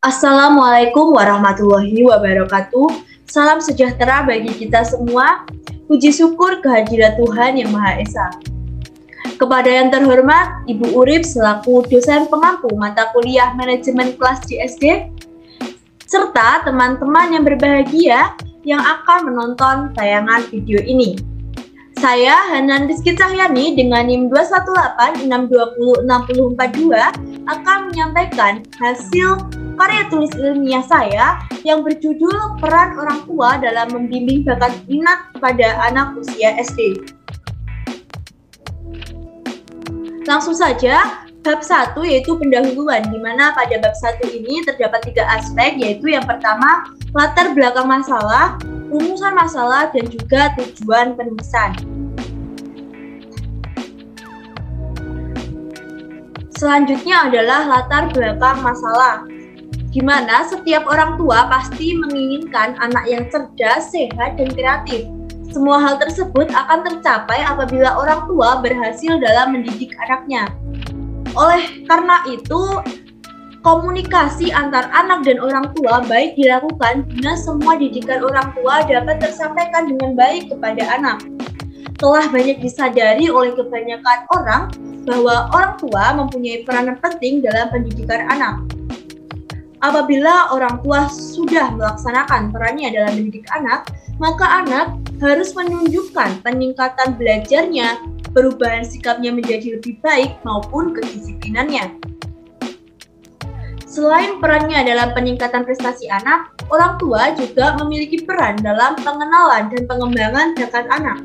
Assalamualaikum warahmatullahi wabarakatuh. Salam sejahtera bagi kita semua. Puji syukur kehadirat Tuhan Yang Maha Esa. Kepada yang terhormat Ibu Urip selaku dosen pengampu mata kuliah manajemen kelas di SD, serta teman-teman yang berbahagia yang akan menonton tayangan video ini. Saya Hanan Rizky Cahyani dengan NIM 218620642 akan menyampaikan hasil karya tulis ilmiah saya yang berjudul Peran Orang Tua dalam Membimbing Bakat Minat pada Anak Usia SD. Langsung saja, bab 1 yaitu pendahuluan, di mana pada bab 1 ini terdapat 3 aspek, yaitu yang pertama, latar belakang masalah, rumusan masalah, dan juga tujuan penulisan. Selanjutnya adalah latar belakang masalah, di mana setiap orang tua pasti menginginkan anak yang cerdas, sehat, dan kreatif. Semua hal tersebut akan tercapai apabila orang tua berhasil dalam mendidik anaknya. Oleh karena itu, komunikasi antar anak dan orang tua baik dilakukan guna semua didikan orang tua dapat tersampaikan dengan baik kepada anak. Telah banyak disadari oleh kebanyakan orang bahwa orang tua mempunyai peranan penting dalam pendidikan anak. Apabila orang tua sudah melaksanakan perannya dalam mendidik anak, maka anak harus menunjukkan peningkatan belajarnya, perubahan sikapnya menjadi lebih baik maupun kedisiplinannya. Selain perannya dalam peningkatan prestasi anak, orang tua juga memiliki peran dalam pengenalan dan pengembangan bakat anak.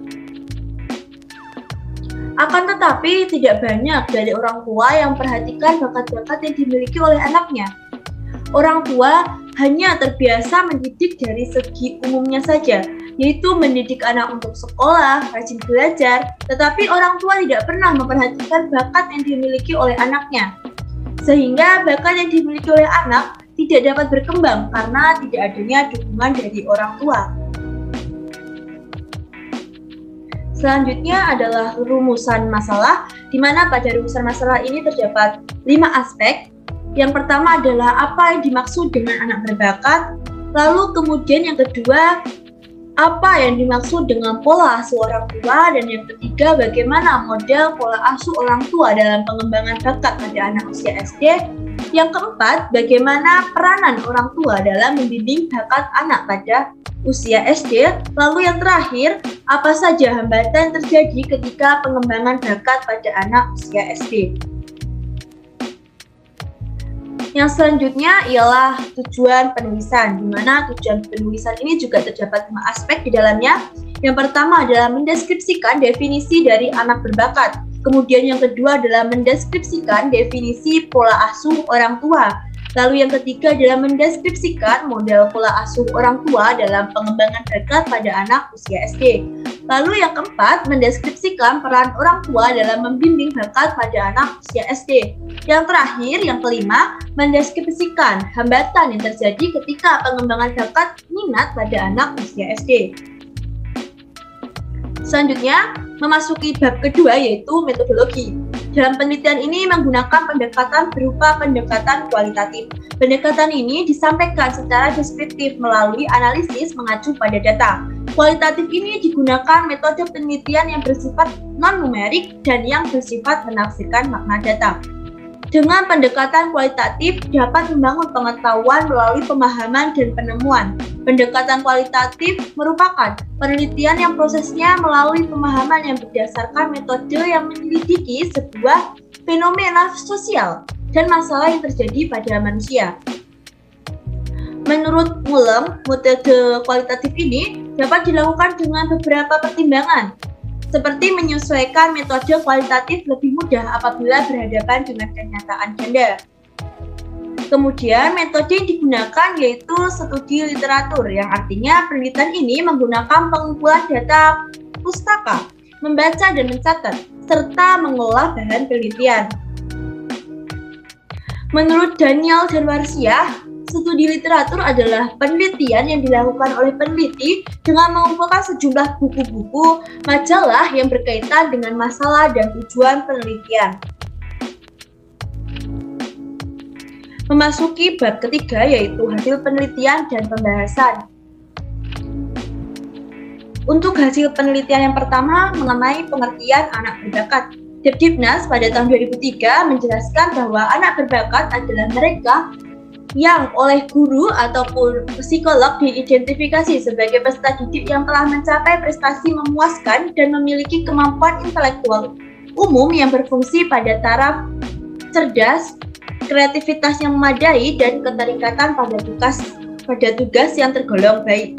Akan tetapi, tidak banyak dari orang tua yang memperhatikan bakat-bakat yang dimiliki oleh anaknya. Orang tua hanya terbiasa mendidik dari segi umumnya saja, yaitu mendidik anak untuk sekolah, rajin belajar, tetapi orang tua tidak pernah memperhatikan bakat yang dimiliki oleh anaknya. Sehingga bakat yang dimiliki oleh anak tidak dapat berkembang karena tidak adanya dukungan dari orang tua. Selanjutnya adalah rumusan masalah, di mana pada rumusan masalah ini terdapat 5 aspek. Yang pertama adalah apa yang dimaksud dengan anak berbakat, lalu kemudian yang kedua, apa yang dimaksud dengan pola asuh orang tua, dan yang ketiga, bagaimana model pola asuh orang tua dalam pengembangan bakat pada anak usia SD. Yang keempat, bagaimana peranan orang tua dalam membimbing bakat anak pada usia SD. Lalu yang terakhir, apa saja hambatan yang terjadi ketika pengembangan bakat pada anak usia SD. Yang selanjutnya ialah tujuan penulisan, di mana tujuan penulisan ini juga terdapat 5 aspek di dalamnya. Yang pertama adalah mendeskripsikan definisi dari anak berbakat. Kemudian yang kedua adalah mendeskripsikan definisi pola asuh orang tua. Lalu yang ketiga adalah mendeskripsikan model pola asuh orang tua dalam pengembangan bakat pada anak usia SD. Lalu yang keempat, mendeskripsikan peran orang tua dalam membimbing bakat pada anak usia SD. Yang terakhir, yang kelima, mendeskripsikan hambatan yang terjadi ketika pengembangan bakat minat pada anak usia SD. Selanjutnya, memasuki bab kedua yaitu metodologi. Dalam penelitian ini menggunakan pendekatan berupa pendekatan kualitatif. Pendekatan ini disampaikan secara deskriptif melalui analisis mengacu pada data. Kualitatif ini digunakan metode penelitian yang bersifat non-numerik dan yang bersifat menafsirkan makna data. Dengan pendekatan kualitatif dapat membangun pengetahuan melalui pemahaman dan penemuan. Pendekatan kualitatif merupakan penelitian yang prosesnya melalui pemahaman yang berdasarkan metode yang menyelidiki sebuah fenomena sosial dan masalah yang terjadi pada manusia. Menurut Mulem, metode kualitatif ini dapat dilakukan dengan beberapa pertimbangan, seperti menyesuaikan metode kualitatif lebih mudah apabila berhadapan dengan kenyataan ganda. Kemudian metode yang digunakan yaitu studi literatur, yang artinya penelitian ini menggunakan pengumpulan data pustaka, membaca dan mencatat, serta mengolah bahan penelitian. Menurut Daniel dan Warsiah, studi literatur adalah penelitian yang dilakukan oleh peneliti dengan mengumpulkan sejumlah buku-buku, majalah yang berkaitan dengan masalah dan tujuan penelitian. Memasuki bab ketiga, yaitu hasil penelitian dan pembahasan. Untuk hasil penelitian yang pertama mengenai pengertian anak berbakat. Depdiknas pada tahun 2003 menjelaskan bahwa anak berbakat adalah mereka yang oleh guru ataupun psikolog diidentifikasi sebagai peserta didik yang telah mencapai prestasi memuaskan dan memiliki kemampuan intelektual umum yang berfungsi pada taraf cerdas, kreativitas yang memadai, dan keterikatan pada tugas yang tergolong baik.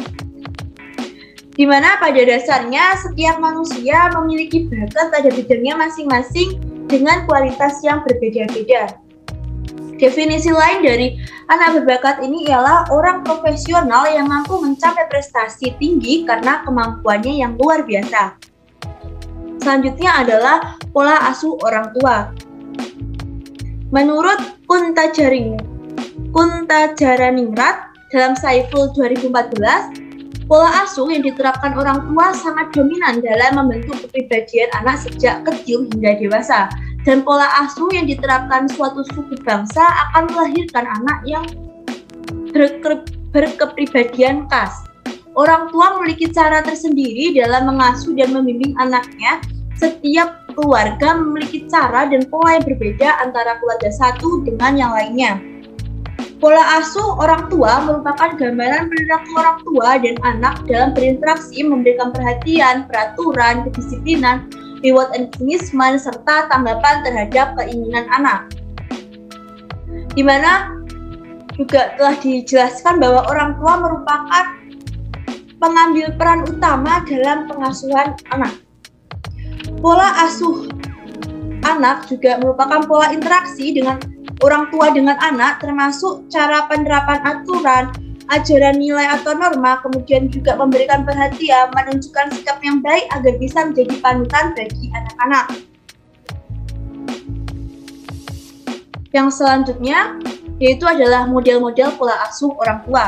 Di mana pada dasarnya setiap manusia memiliki bakat pada bidangnya masing-masing dengan kualitas yang berbeda-beda. Definisi lain dari anak berbakat ini ialah orang profesional yang mampu mencapai prestasi tinggi karena kemampuannya yang luar biasa. Selanjutnya adalah pola asuh orang tua. Menurut Kuntajaraningrat dalam Saiful 2014, pola asuh yang diterapkan orang tua sangat dominan dalam membentuk kepribadian anak sejak kecil hingga dewasa. Dan pola asuh yang diterapkan suatu suku bangsa akan melahirkan anak yang berkepribadian khas. Orang tua memiliki cara tersendiri dalam mengasuh dan membimbing anaknya. Setiap keluarga memiliki cara dan pola yang berbeda antara keluarga satu dengan yang lainnya. Pola asuh orang tua merupakan gambaran perilaku orang tua dan anak dalam berinteraksi, memberikan perhatian, peraturan, kedisiplinan, reward and punishment, serta tanggapan terhadap keinginan anak. Di mana juga telah dijelaskan bahwa orang tua merupakan pengambil peran utama dalam pengasuhan anak. Pola asuh anak juga merupakan pola interaksi dengan orang tua dengan anak, termasuk cara penerapan aturan, ajaran nilai atau norma, kemudian juga memberikan perhatian, menunjukkan sikap yang baik agar bisa menjadi panutan bagi anak-anak. Yang selanjutnya yaitu adalah model-model pola asuh orang tua.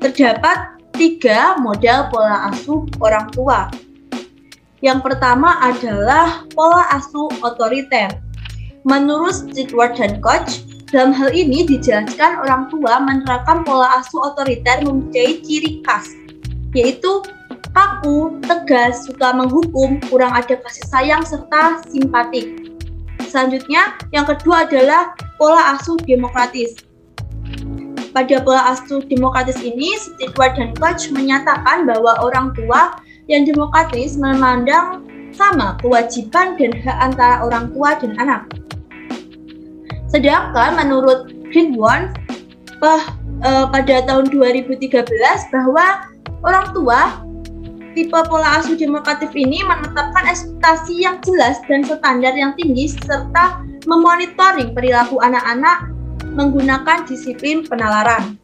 Terdapat 3 model pola asuh orang tua. Yang pertama adalah pola asuh otoriter. Menurut Stewart dan Koch, dalam hal ini dijelaskan orang tua menerapkan pola asuh otoriter mempunyai ciri khas, yaitu kaku, tegas, suka menghukum, kurang ada kasih sayang, serta simpatik. Selanjutnya, yang kedua adalah pola asuh demokratis. Pada pola asuh demokratis ini, Stewart dan Koch menyatakan bahwa orang tua yang demokratis memandang sama kewajiban dan hak antara orang tua dan anak. Sedangkan menurut Greenwald pada tahun 2013 bahwa orang tua tipe pola asuh demokratif ini menetapkan ekspektasi yang jelas dan standar yang tinggi serta memonitoring perilaku anak-anak menggunakan disiplin penalaran.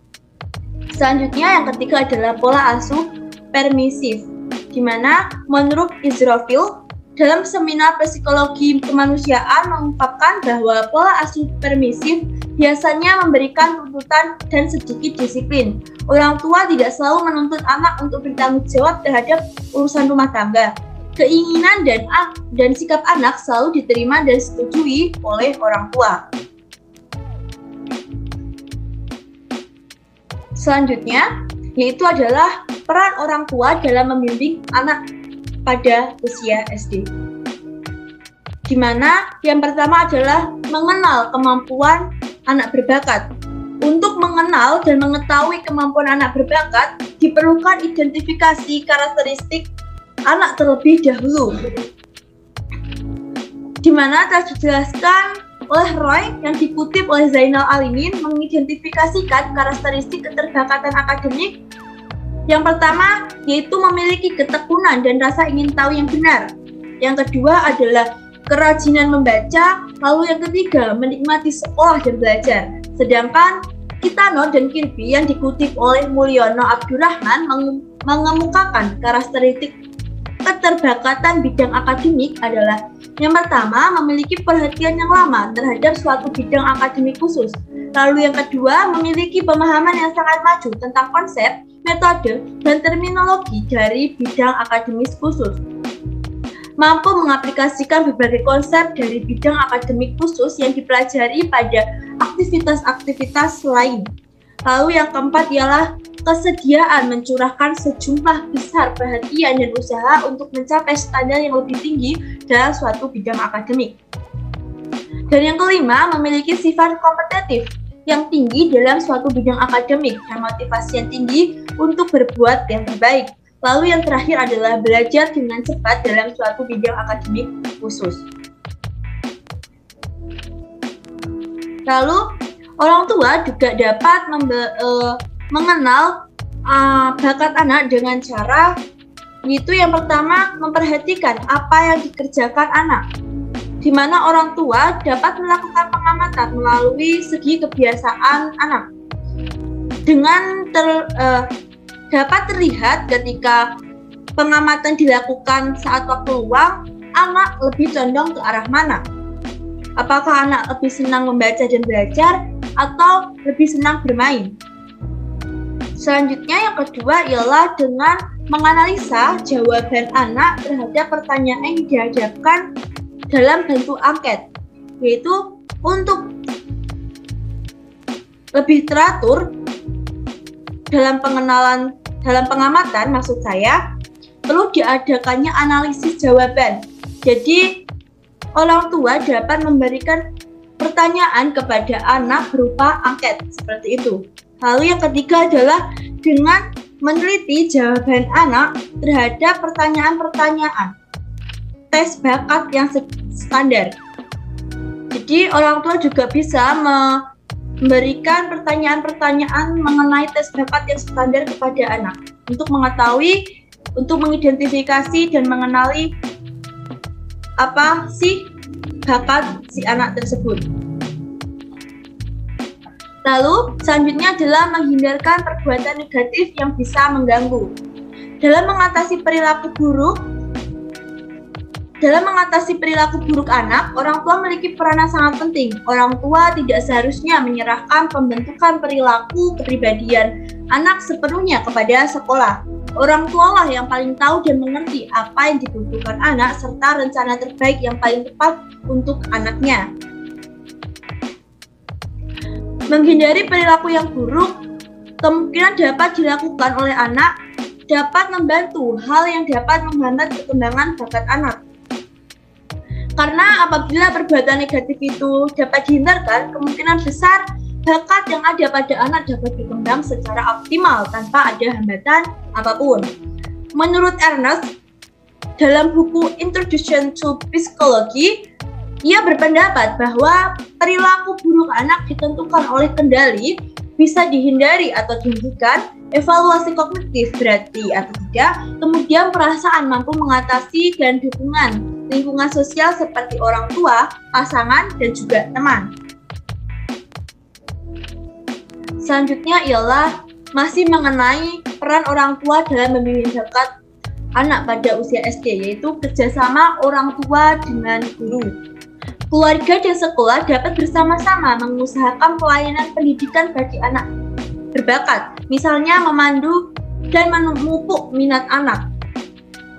Selanjutnya yang ketiga adalah pola asuh permisif, di mana menurut Israfil dalam seminar psikologi kemanusiaan mengungkapkan bahwa pola asuh permisif biasanya memberikan tuntutan dan sedikit disiplin. Orang tua tidak selalu menuntut anak untuk bertanggung jawab terhadap urusan rumah tangga. Keinginan dan sikap anak selalu diterima dan disetujui oleh orang tua. Selanjutnya, yaitu adalah peran orang tua dalam membimbing anak pada usia SD. Di mana yang pertama adalah mengenal kemampuan anak berbakat. Untuk mengenal dan mengetahui kemampuan anak berbakat, diperlukan identifikasi karakteristik anak terlebih dahulu. Di mana telah dijelaskan oleh Roy yang dikutip oleh Zainal Alimin mengidentifikasikan karakteristik keterbakatan akademik. Yang pertama yaitu memiliki ketekunan dan rasa ingin tahu yang benar. Yang kedua adalah kerajinan membaca. Lalu yang ketiga menikmati sekolah dan belajar. Sedangkan Kitano dan Kirby yang dikutip oleh Mulyono Abdurrahman mengemukakan karakteristik keterbakatan bidang akademik adalah yang pertama memiliki perhatian yang lama terhadap suatu bidang akademik khusus. Lalu yang kedua memiliki pemahaman yang sangat maju tentang konsep, metode, dan terminologi dari bidang akademis khusus. Mampu mengaplikasikan berbagai konsep dari bidang akademik khusus yang dipelajari pada aktivitas-aktivitas lain. Lalu yang keempat ialah kesediaan mencurahkan sejumlah besar perhatian dan usaha untuk mencapai standar yang lebih tinggi dalam suatu bidang akademik. Dan yang kelima, memiliki sifat kompetitif yang tinggi dalam suatu bidang akademik dan motivasi yang tinggi untuk berbuat yang terbaik. Lalu yang terakhir adalah belajar dengan cepat dalam suatu bidang akademik khusus. Lalu orang tua juga dapat mengenal bakat anak dengan cara yaitu yang pertama memperhatikan apa yang dikerjakan anak, di mana orang tua dapat melakukan pengamatan melalui segi kebiasaan anak. Dapat terlihat ketika pengamatan dilakukan saat waktu luang, anak lebih condong ke arah mana? Apakah anak lebih senang membaca dan belajar atau lebih senang bermain? Selanjutnya yang kedua ialah dengan menganalisa jawaban anak terhadap pertanyaan yang dihadapkan dalam bentuk angket, yaitu untuk lebih teratur dalam pengamatan maksud saya perlu diadakannya analisis jawaban. Jadi orang tua dapat memberikan pertanyaan kepada anak berupa angket seperti itu. Lalu yang ketiga adalah dengan meneliti jawaban anak terhadap pertanyaan-pertanyaan tes bakat yang standar. Jadi orang tua juga bisa memberikan pertanyaan-pertanyaan mengenai tes bakat yang standar kepada anak untuk mengetahui, untuk mengidentifikasi dan mengenali apa sih bakat si anak tersebut. Lalu selanjutnya adalah menghindarkan perbuatan negatif yang bisa mengganggu. Dalam mengatasi perilaku buruk anak, orang tua memiliki peranan sangat penting. Orang tua tidak seharusnya menyerahkan pembentukan perilaku kepribadian anak sepenuhnya kepada sekolah. Orang tualah yang paling tahu dan mengerti apa yang dibutuhkan anak serta rencana terbaik yang paling tepat untuk anaknya. Menghindari perilaku yang buruk kemungkinan dapat dilakukan oleh anak dapat membantu hal yang dapat menghambat perkembangan bakat anak. Karena apabila perbuatan negatif itu dapat dihindarkan, kemungkinan besar bakat yang ada pada anak dapat berkembang secara optimal tanpa ada hambatan apapun. Menurut Ernest, dalam buku Introduction to Psychology, ia berpendapat bahwa perilaku buruk anak ditentukan oleh kendali, bisa dihindari atau dihentikan, evaluasi kognitif berarti atau tidak, kemudian perasaan mampu mengatasi dan dukungan lingkungan sosial seperti orang tua, pasangan, dan juga teman. Selanjutnya ialah masih mengenai peran orang tua dalam membimbing bakat anak pada usia SD, yaitu kerjasama orang tua dengan guru. Keluarga dan sekolah dapat bersama-sama mengusahakan pelayanan pendidikan bagi anak berbakat, misalnya memandu dan memupuk minat anak.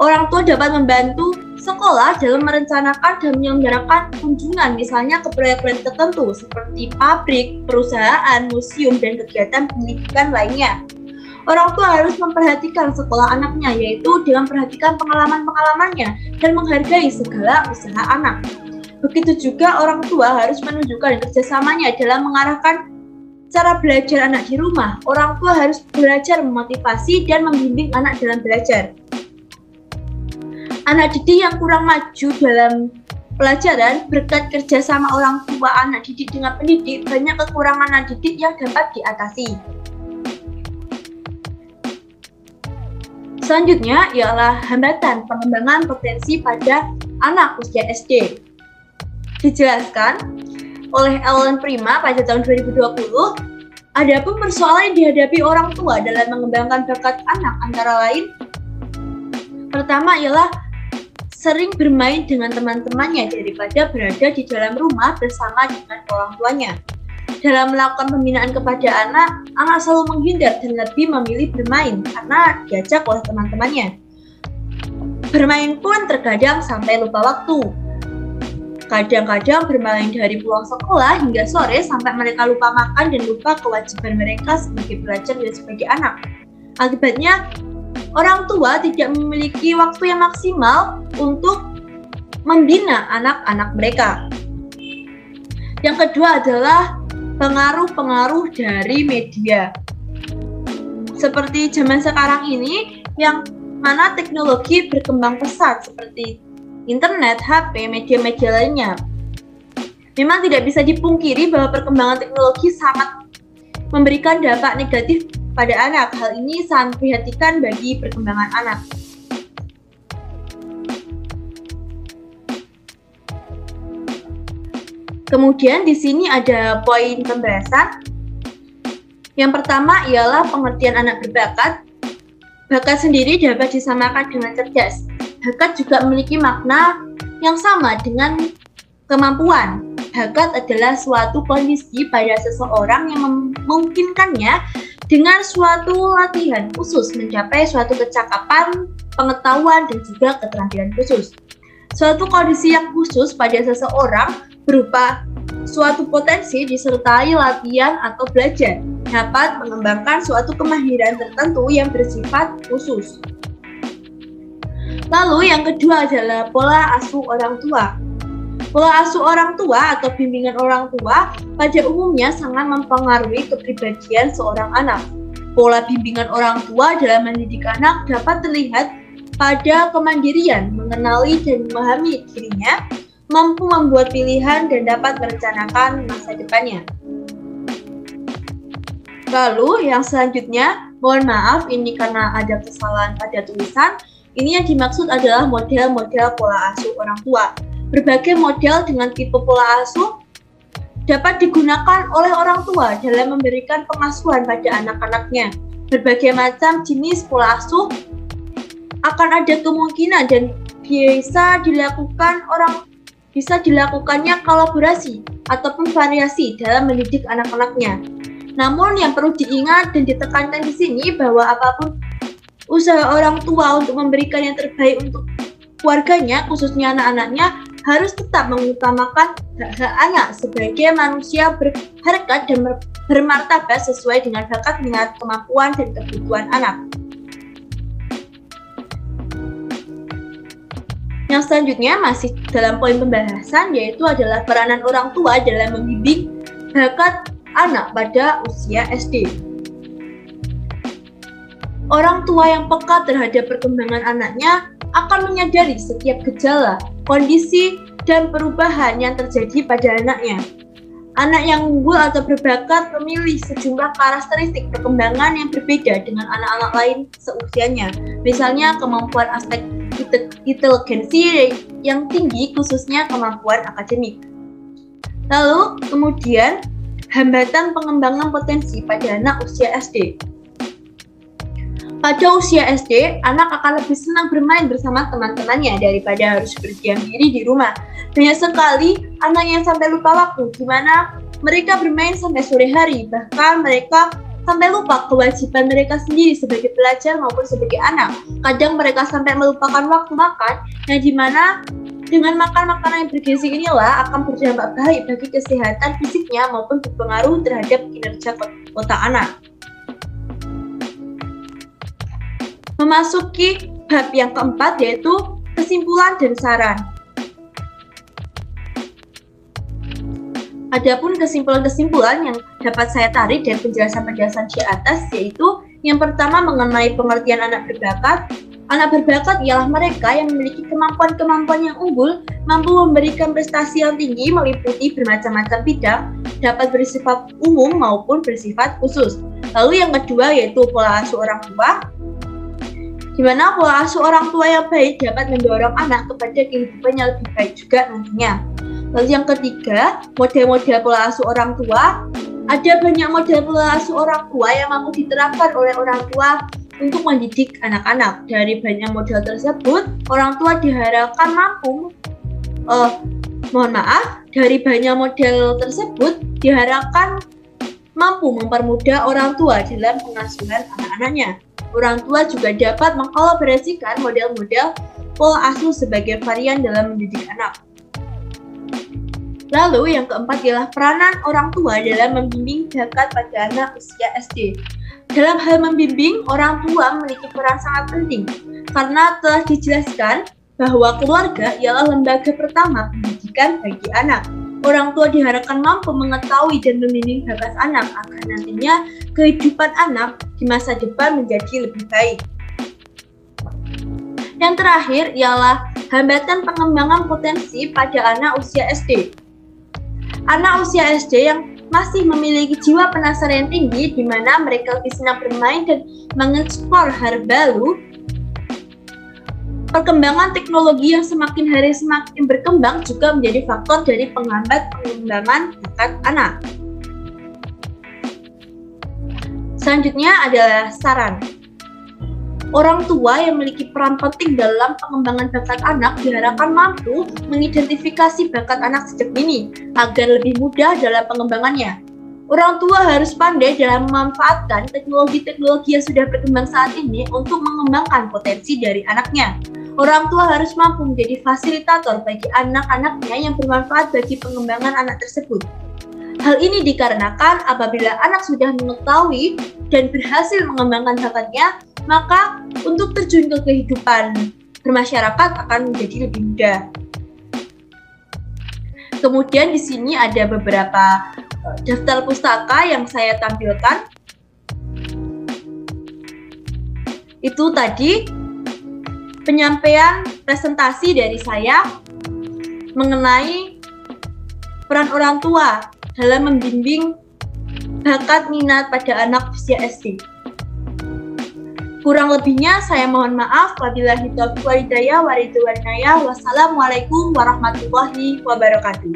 Orang tua dapat membantu sekolah dalam merencanakan dan menyelenggarakan kunjungan, misalnya ke proyek-proyek tertentu seperti pabrik, perusahaan, museum, dan kegiatan pendidikan lainnya. Orang tua harus memperhatikan sekolah anaknya, yaitu dengan memperhatikan pengalaman-pengalamannya dan menghargai segala usaha anak. Begitu juga orang tua harus menunjukkan kerjasamanya dalam mengarahkan cara belajar anak di rumah. Orang tua harus belajar memotivasi dan membimbing anak dalam belajar. Anak didik yang kurang maju dalam pelajaran berkat kerjasama orang tua anak didik dengan pendidik, banyak kekurangan anak didik yang dapat diatasi. Selanjutnya ialah hambatan pengembangan potensi pada anak usia SD. Dijelaskan oleh Ellen Prima pada tahun 2020, adapun persoalan yang dihadapi orang tua dalam mengembangkan bakat anak antara lain, pertama ialah sering bermain dengan teman-temannya daripada berada di dalam rumah bersama dengan orang tuanya. Dalam melakukan pembinaan kepada anak selalu menghindar dan lebih memilih bermain karena diajak oleh teman-temannya. Bermain pun terkadang sampai lupa waktu. Kadang-kadang bermain dari pulang sekolah hingga sore sampai mereka lupa makan dan lupa kewajiban mereka sebagai pelajar dan sebagai anak. Akibatnya, orang tua tidak memiliki waktu yang maksimal untuk membina anak-anak mereka. Yang kedua adalah pengaruh-pengaruh dari media. Seperti zaman sekarang ini, yang mana teknologi berkembang pesat seperti internet, HP, media-media lainnya. Memang tidak bisa dipungkiri bahwa perkembangan teknologi sangat memberikan dampak negatif pada anak. Hal ini sangat memprihatinkan bagi perkembangan anak. Kemudian di sini ada poin pembahasan. Yang pertama ialah pengertian anak berbakat. Bakat sendiri dapat disamakan dengan cerdas. Bakat juga memiliki makna yang sama dengan kemampuan. Bakat adalah suatu kondisi pada seseorang yang memungkinkannya dengan suatu latihan khusus mencapai suatu kecakapan, pengetahuan, dan juga keterampilan khusus. Suatu kondisi yang khusus pada seseorang berupa suatu potensi disertai latihan atau belajar dapat mengembangkan suatu kemahiran tertentu yang bersifat khusus. Lalu yang kedua adalah pola asuh orang tua. Pola asuh orang tua atau bimbingan orang tua pada umumnya sangat mempengaruhi kepribadian seorang anak. Pola bimbingan orang tua dalam mendidik anak dapat terlihat pada kemandirian, mengenali dan memahami dirinya, mampu membuat pilihan dan dapat merencanakan masa depannya. Lalu yang selanjutnya, mohon maaf ini karena ada kesalahan pada tulisan. Ini yang dimaksud adalah model-model pola asuh orang tua. Berbagai model dengan tipe pola asuh dapat digunakan oleh orang tua dalam memberikan pengasuhan pada anak-anaknya. Berbagai macam jenis pola asuh akan ada kemungkinan dan bisa dilakukannya kolaborasi ataupun variasi dalam mendidik anak-anaknya. Namun yang perlu diingat dan ditekankan di sini bahwa apapun usaha orang tua untuk memberikan yang terbaik untuk keluarganya, khususnya anak-anaknya, harus tetap mengutamakan hak-hak anak sebagai manusia berharkat dan bermartabat sesuai dengan bakat, minat, kemampuan, dan kebutuhan anak. Yang selanjutnya masih dalam poin pembahasan, yaitu adalah peranan orang tua dalam membimbing bakat anak pada usia SD. Orang tua yang peka terhadap perkembangan anaknya akan menyadari setiap gejala, kondisi, dan perubahan yang terjadi pada anaknya. Anak yang unggul atau berbakat memilih sejumlah karakteristik perkembangan yang berbeda dengan anak-anak lain seusianya. Misalnya kemampuan aspek inteligensi yang tinggi, khususnya kemampuan akademik. Lalu kemudian hambatan pengembangan potensi pada anak usia SD. Pada usia SD, anak akan lebih senang bermain bersama teman-temannya daripada harus berdiam diri di rumah. Banyak sekali anak yang sampai lupa waktu, di mana mereka bermain sampai sore hari, bahkan mereka sampai lupa kewajiban mereka sendiri sebagai pelajar maupun sebagai anak. Kadang mereka sampai melupakan waktu makan, yang dimana dengan makan makanan yang bergizi inilah akan berdampak baik bagi kesehatan fisiknya maupun berpengaruh terhadap kinerja otak anak. Memasuki bab yang keempat, yaitu kesimpulan dan saran. Adapun kesimpulan-kesimpulan yang dapat saya tarik dari penjelasan-penjelasan di atas, yaitu yang pertama mengenai pengertian anak berbakat. Anak berbakat ialah mereka yang memiliki kemampuan-kemampuan yang unggul, mampu memberikan prestasi yang tinggi meliputi bermacam-macam bidang, dapat bersifat umum maupun bersifat khusus. Lalu yang kedua yaitu pola asuh orang tua, di mana pola asuh orang tua yang baik dapat mendorong anak kepada kehidupan yang lebih baik juga nantinya. Lalu yang ketiga, model-model pola asuh orang tua. Ada banyak model pola asuh orang tua yang mampu diterapkan oleh orang tua untuk mendidik anak-anak. Dari banyak model tersebut, orang tua diharapkan mampu mempermudah orang tua dalam pengasuhan anak-anaknya. Orang tua juga dapat mengkolaborasikan model-model pola asuh sebagai varian dalam mendidik anak. Lalu yang keempat adalah peranan orang tua dalam membimbing bakat pada anak usia SD. Dalam hal membimbing, orang tua memiliki peran sangat penting karena telah dijelaskan bahwa keluarga ialah lembaga pertama pendidikan bagi anak. Orang tua diharapkan mampu mengetahui dan membimbing bakat anak agar nantinya kehidupan anak di masa depan menjadi lebih baik. Yang terakhir ialah hambatan pengembangan potensi pada anak usia SD. Anak usia SD yang masih memiliki jiwa penasaran yang tinggi di mana mereka lebih senang bermain dan mengeksplor hal baru. Perkembangan teknologi yang semakin hari semakin berkembang juga menjadi faktor dari penghambat pengembangan bakat anak. Selanjutnya adalah saran. Orang tua yang memiliki peran penting dalam pengembangan bakat anak diharapkan mampu mengidentifikasi bakat anak sejak dini agar lebih mudah dalam pengembangannya. Orang tua harus pandai dalam memanfaatkan teknologi-teknologi yang sudah berkembang saat ini untuk mengembangkan potensi dari anaknya. Orang tua harus mampu menjadi fasilitator bagi anak-anaknya yang bermanfaat bagi pengembangan anak tersebut. Hal ini dikarenakan apabila anak sudah mengetahui dan berhasil mengembangkan bakatnya, maka untuk terjun ke kehidupan bermasyarakat akan menjadi lebih mudah. Kemudian di sini ada beberapa daftar pustaka yang saya tampilkan. Itu tadi penyampaian presentasi dari saya mengenai peran orang tua dalam membimbing bakat minat pada anak usia SD. Kurang lebihnya saya mohon maaf. Wabillahi taufiq wal hidayah wa ridwan minallah. Wassalamualaikum warahmatullahi wabarakatuh.